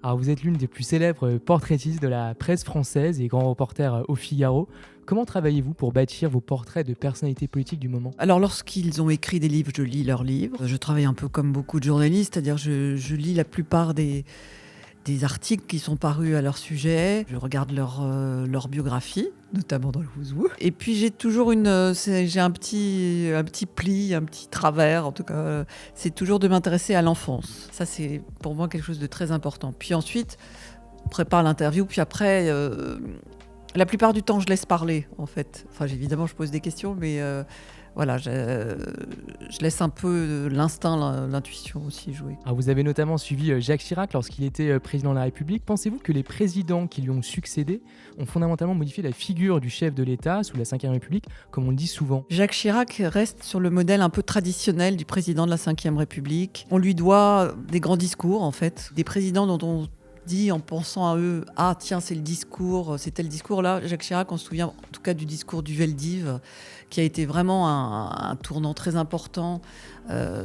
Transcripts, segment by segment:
Alors vous êtes l'une des plus célèbres portraitistes de la presse française et grand reporter au Figaro. Comment travaillez-vous pour bâtir vos portraits de personnalités politiques du moment? Alors lorsqu'ils ont écrit des livres, je lis leurs livres. Je travaille un peu comme beaucoup de journalistes, c'est-à-dire je lis la plupart des articles qui sont parus à leur sujet. Je regarde leur biographie, notamment dans le Who's Who. Et puis j'ai toujours j'ai un petit pli, un petit travers, en tout cas. C'est toujours de m'intéresser à l'enfance. Ça, c'est pour moi quelque chose de très important. Puis ensuite, on prépare l'interview, puis après... la plupart du temps, je laisse parler, en fait. Enfin, évidemment, je pose des questions, mais voilà, je laisse un peu l'instinct, l'intuition aussi jouer. Alors vous avez notamment suivi Jacques Chirac lorsqu'il était président de la République. Pensez-vous que les présidents qui lui ont succédé ont fondamentalement modifié la figure du chef de l'État sous la Ve République, comme on le dit souvent? Jacques Chirac reste sur le modèle un peu traditionnel du président de la Ve République. On lui doit des grands discours, en fait, des présidents dont on dit en pensant à eux, ah tiens, c'est tel discours-là. Jacques Chirac, on se souvient en tout cas du discours du Veldiv, qui a été vraiment un tournant très important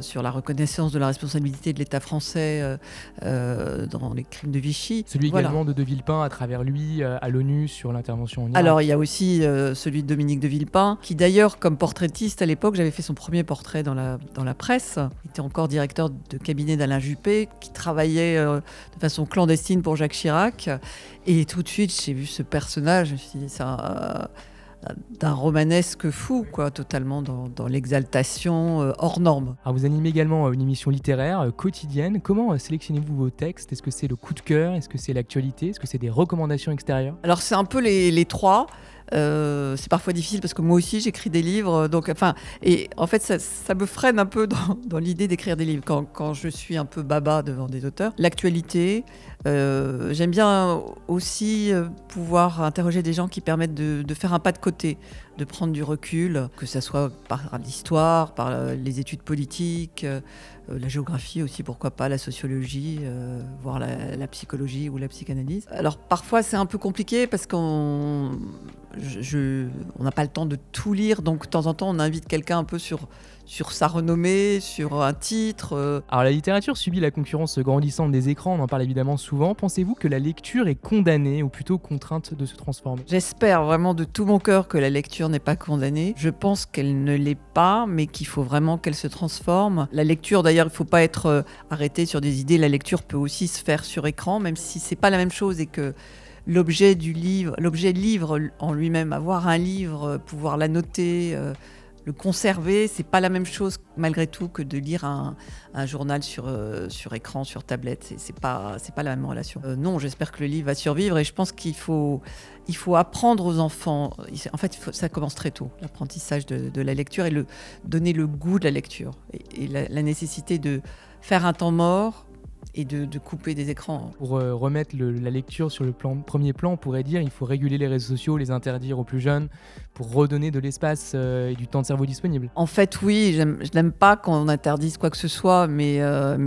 sur la reconnaissance de la responsabilité de l'État français dans les crimes de Vichy. Celui Voilà. également de Villepin à travers lui à l'ONU sur l'intervention en Irak. Alors il y a aussi celui de Dominique de Villepin, qui d'ailleurs comme portraitiste à l'époque, j'avais fait son premier portrait dans la presse. Il était encore directeur de cabinet d'Alain Juppé, qui travaillait de façon clandestine pour Jacques Chirac. Et tout de suite, j'ai vu ce personnage, je me suis dit, ça... d'un romanesque fou, quoi, totalement dans l'exaltation hors norme. Alors vous animez également une émission littéraire quotidienne. Comment sélectionnez-vous vos textes? Est-ce que c'est le coup de cœur? Est-ce que c'est l'actualité? Est-ce que c'est des recommandations extérieures? Alors c'est un peu les trois. C'est parfois difficile parce que moi aussi j'écris des livres, et en fait ça me freine un peu dans l'idée d'écrire des livres quand je suis un peu baba devant des auteurs. L'actualité, j'aime bien aussi pouvoir interroger des gens qui permettent de faire un pas de côté, de prendre du recul, que ça soit par l'histoire, par les études politiques, la géographie aussi, pourquoi pas, la sociologie, voire la psychologie ou la psychanalyse. Alors parfois c'est un peu compliqué parce qu'on n'a pas le temps de tout lire, donc de temps en temps on invite quelqu'un un peu sur sa renommée, sur un titre. Alors la littérature subit la concurrence grandissante des écrans, on en parle évidemment souvent. Pensez-vous que la lecture est condamnée ou plutôt contrainte de se transformer? J'espère vraiment de tout mon cœur que la lecture n'est pas condamnée. Je pense qu'elle ne l'est pas, mais qu'il faut vraiment qu'elle se transforme. La lecture, d'ailleurs, il ne faut pas être arrêté sur des idées. La lecture peut aussi se faire sur écran, même si ce n'est pas la même chose et que l'objet livre en lui-même, avoir un livre, pouvoir l'annoter, le conserver, c'est pas la même chose malgré tout que de lire un journal sur écran, sur tablette. C'est pas la même relation. Non, j'espère que le livre va survivre et je pense qu'il faut apprendre aux enfants. En fait, ça commence très tôt, l'apprentissage de la lecture et donner le goût de la lecture et la nécessité de faire un temps mort et de couper des écrans. Pour remettre la lecture sur le premier plan, on pourrait dire qu'il faut réguler les réseaux sociaux, les interdire aux plus jeunes, pour redonner de l'espace et du temps de cerveau disponible. En fait, oui, je n'aime pas qu'on interdise quoi que ce soit, mais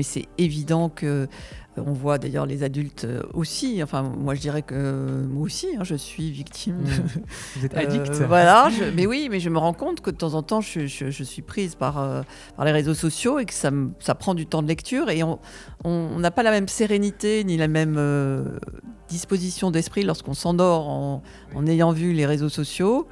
c'est évident que... On voit d'ailleurs les adultes aussi. Enfin, moi, je dirais que moi aussi, je suis victime. Vous êtes addict. Voilà. Mais oui, mais je me rends compte que de temps en temps, je suis prise par les réseaux sociaux et que ça prend du temps de lecture et on n'a pas la même sérénité ni la même disposition d'esprit lorsqu'on s'endort en ayant vu les réseaux sociaux,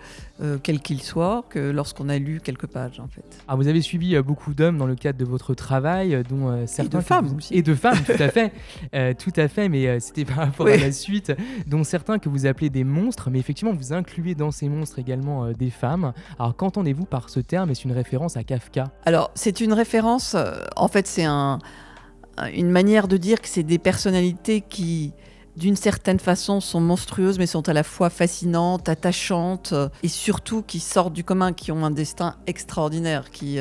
quels qu'ils soient, que lorsqu'on a lu quelques pages, en fait. Alors, vous avez suivi beaucoup d'hommes dans le cadre de votre travail, dont certains... Et de femmes aussi. Et de femmes, tout à fait. Tout à fait, mais c'était par rapport à la suite, dont certains que vous appelez des monstres, mais effectivement, vous incluez dans ces monstres également des femmes. Alors, qu'entendez-vous par ce terme? Est-ce une référence à Kafka? Alors, c'est une référence... en fait, c'est une manière de dire que c'est des personnalités qui... d'une certaine façon, sont monstrueuses, mais sont à la fois fascinantes, attachantes, et surtout qui sortent du commun, qui ont un destin extraordinaire, qui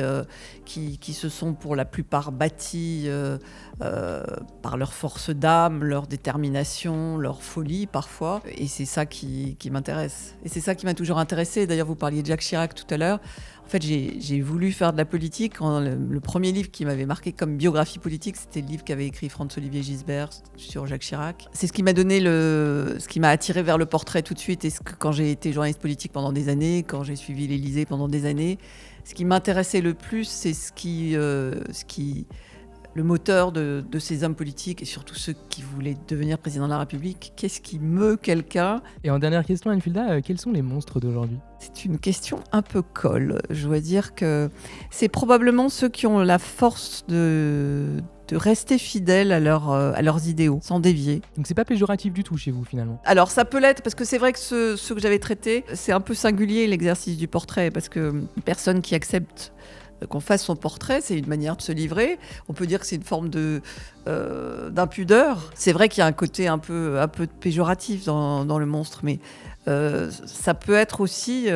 se sont pour la plupart bâtis par leur force d'âme, leur détermination, leur folie parfois. Et c'est ça qui m'intéresse. Et c'est ça qui m'a toujours intéressée. D'ailleurs, vous parliez de Jacques Chirac tout à l'heure. En fait, j'ai voulu faire de la politique. Le premier livre qui m'avait marqué comme biographie politique, c'était le livre qu'avait écrit Franz-Olivier Gisbert sur Jacques Chirac. C'est ce qui m'a donné ce qui m'a attiré vers le portrait tout de suite. Et quand j'ai été journaliste politique pendant des années, quand j'ai suivi l'Élysée pendant des années, ce qui m'intéressait le plus, c'est ce qui le moteur de ces hommes politiques et surtout ceux qui voulaient devenir président de la République. Qu'est-ce qui meut quelqu'un ? Et en dernière question, Anne-Fulda, quels sont les monstres d'aujourd'hui ? C'est une question un peu colle. Je dois dire que c'est probablement ceux qui ont la force de rester fidèles à leurs idéaux, sans dévier. Donc c'est pas péjoratif du tout chez vous finalement. Alors ça peut l'être, parce que c'est vrai que ceux que j'avais traités, c'est un peu singulier l'exercice du portrait, parce qu'une personne qui accepte qu'on fasse son portrait, c'est une manière de se livrer. On peut dire que c'est une forme d'impudeur. C'est vrai qu'il y a un côté un peu péjoratif dans le monstre, mais ça peut être aussi...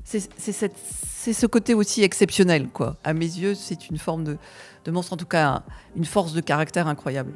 c'est ce côté aussi exceptionnel, quoi. À mes yeux, c'est une forme de monstre, en tout cas une force de caractère incroyable.